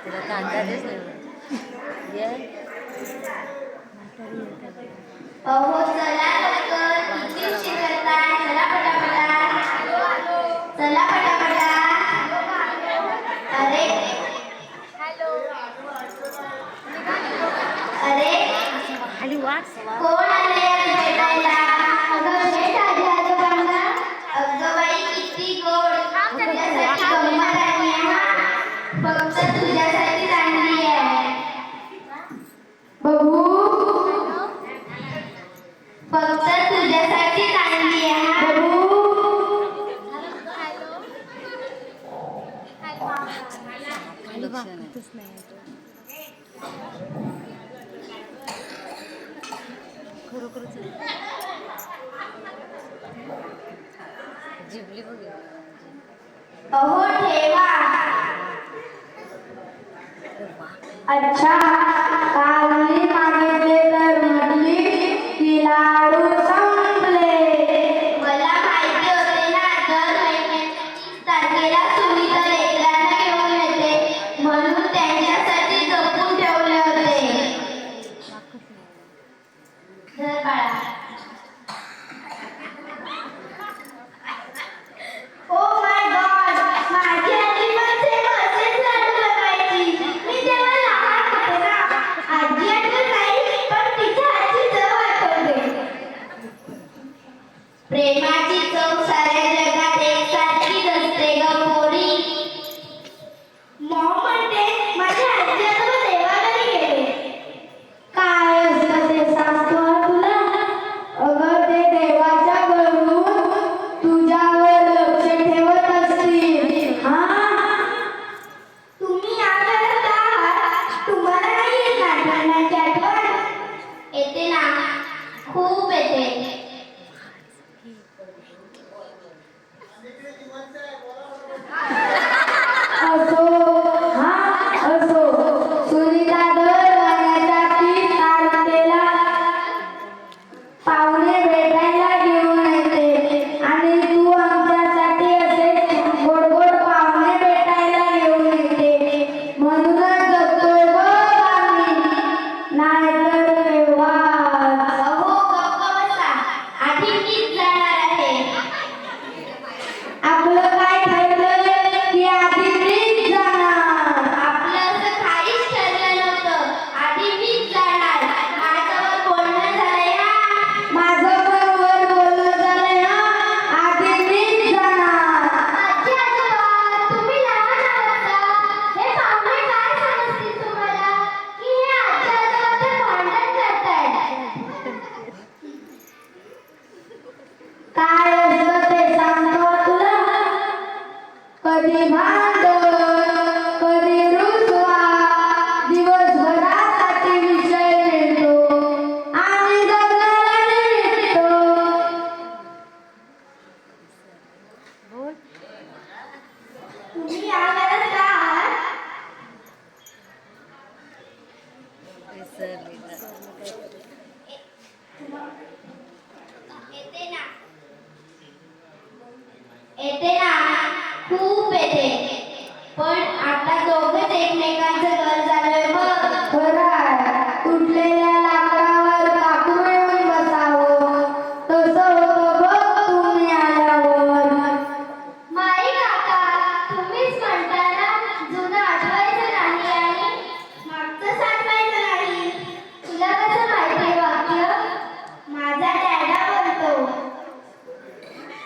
तुला तर अंदाजच नाही ये अहो चला लवकर किती उशीर करताय चला पटापटा चला पटापटा अरे अरे खाली वाट कोण आले आज भेटायला अगं भेट आजी आजोबांना अगं बाई किती गोड तुझ्यासाठी गंमत आणली आहे फक्त तुझ्यासाठीच आणली आहे बघू फक्त तुझ्यासाठीच आणली आहे बघू खाली वाटतच नाही खरोखरच जिबली बघ अहो ठेवा अच्छा काल मी मागितले तर म्हटली की लाडू संपले मला माहिती होते ना दर महिन्याच्या 30 तारखेला तुम्ही तर लेकरांना घेऊन येते म्हणून त्यांच्यासाठी जपून ठेवले होते धर बाळा ओ माय गॉड माझी आजी पण सेम असेच लाडू बनवायची मी तेव्हा लहान होते ना आजी आठवत नाही पण तिच्या आजी चव आठवते प्रेमाची चव साऱ्या जगात एकसारखीच असते ग पोरी मॉम म्हणते माझी आजी आजोबा देवाघरी गेले काय असतं ते सांगतो तुला अगं ते देवाच्या घरून तुझ्यावर लक्ष ठेवत असतील हा तुम्ही आठवत आहात तुम्हाला नाही येत नाटकांची आठवण येते ना खूप येते असो हा असो सुनीता दर महिन्याच्या 30 तारखेला पाहुणे भेटायला घेऊन येते आणि तू आमच्यासाठी असे गोड गोड पाहुणे भेटायला घेऊन येते म्हणूनच जगतोय बघ आम्ही नाहीतर तेव्हा अहो गप्प बसा आधी मीच जाणार आहे आपलं काय ठरलं की आधी मीच जाणार आपलं असं काहीच ठरलं नव्हतं आधी मीच जाणार माझ्यावर बोलणं झालंय हा माझं पण वर बोलणं झालंय हा आधी मीच जाणार आजी आजोबा तुम्ही लहान आहात का हे पाहुणे काय समजतील तुम्हाला की हे आजी आजोबाचं भांडण करतायत काय असतं ते सांगतो तुला कधी भांडण कधी रुसवा दिवसभरासाठी विषय मिळतो आणि जगण्याला निघतो बोल तुम्ही या घरात का आहात विसरली येते ना खूप येते पण आता दोघेच एकमेकांचं घर झालंय बघ खरं आहे तुटलेल्या लाकडावर लाकूड येऊन बसावं तसं होतं बघ तुम्ही आल्यावर माई काका तुम्हीच म्हणता ना जुनं आठवायचं नाही आणि मागचं साठवायचं नाही तुला कसं माहिती वाक्य माझा डॅडा बोलतो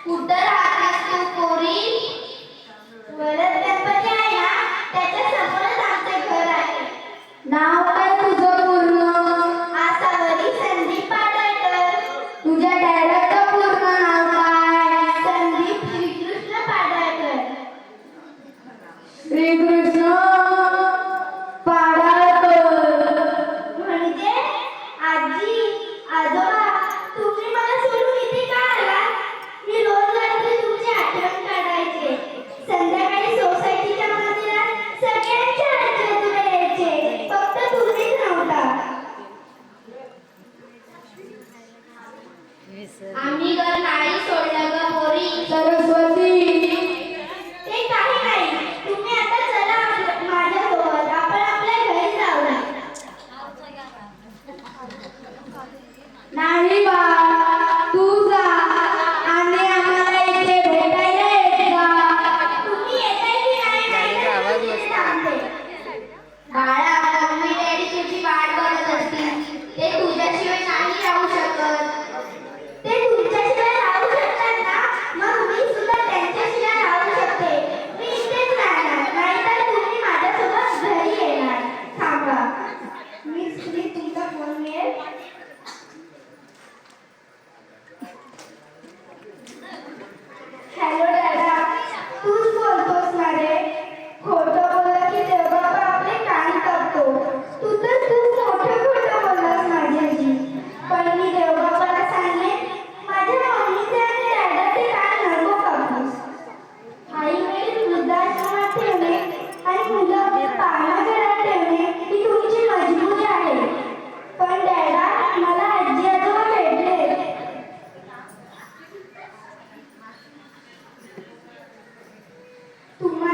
कुठं राहतेस तू पोरी तुम्हा